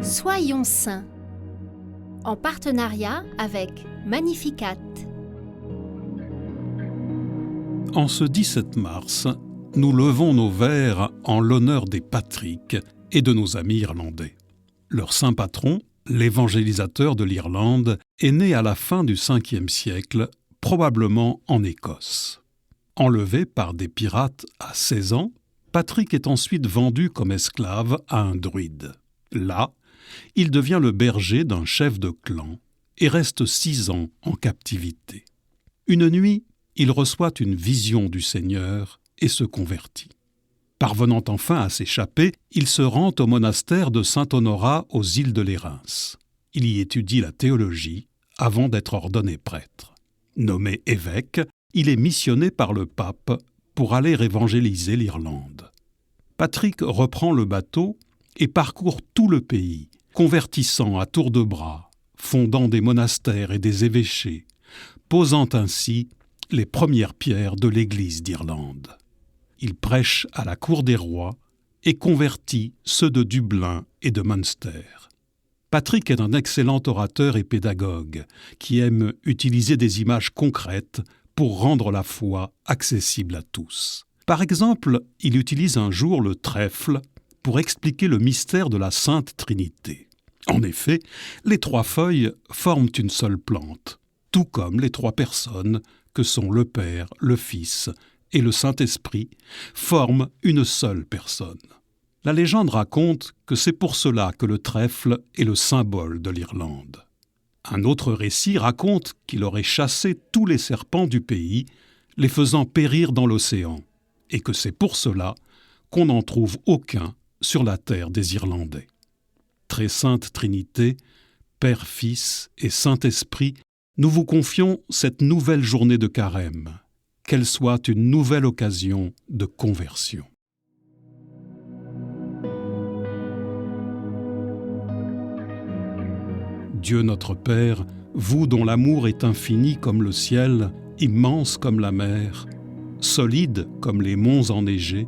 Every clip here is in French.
Soyons saints, en partenariat avec Magnificat. En ce 17 mars, nous levons nos verres en l'honneur des Patrick et de nos amis irlandais. Leur saint patron, l'évangélisateur de l'Irlande, est né à la fin du 5e siècle, probablement en Écosse. Enlevé par des pirates à 16 ans, Patrick est ensuite vendu comme esclave à un druide. Là, il devient le berger d'un chef de clan et reste 6 ans en captivité. Une nuit, il reçoit une vision du Seigneur et se convertit. Parvenant enfin à s'échapper, il se rend au monastère de Saint-Honorat aux îles de Lérins. Il y étudie la théologie avant d'être ordonné prêtre. Nommé évêque, il est missionné par le pape pour aller évangéliser l'Irlande. Patrick reprend le bateau et parcourt tout le pays, convertissant à tour de bras, fondant des monastères et des évêchés, posant ainsi les premières pierres de l'Église d'Irlande. Il prêche à la cour des rois et convertit ceux de Dublin et de Munster. Patrick est un excellent orateur et pédagogue qui aime utiliser des images concrètes pour rendre la foi accessible à tous. Par exemple, il utilise un jour le trèfle pour expliquer le mystère de la Sainte Trinité. En effet, les 3 feuilles forment une seule plante, tout comme les 3 personnes que sont le Père, le Fils et le Saint-Esprit forment une seule personne. La légende raconte que c'est pour cela que le trèfle est le symbole de l'Irlande. Un autre récit raconte qu'il aurait chassé tous les serpents du pays, les faisant périr dans l'océan, et que c'est pour cela qu'on n'en trouve aucun sur la terre des Irlandais. Très sainte Trinité, Père, Fils et Saint-Esprit, nous vous confions cette nouvelle journée de carême, qu'elle soit une nouvelle occasion de conversion. Dieu notre Père, vous dont l'amour est infini comme le ciel, immense comme la mer, solide comme les monts enneigés,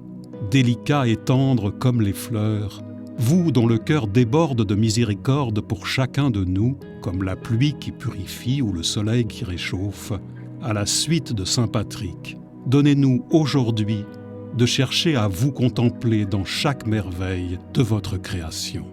délicat et tendre comme les fleurs, vous dont le cœur déborde de miséricorde pour chacun de nous, comme la pluie qui purifie ou le soleil qui réchauffe, à la suite de Saint Patrick, donnez-nous aujourd'hui de chercher à vous contempler dans chaque merveille de votre création.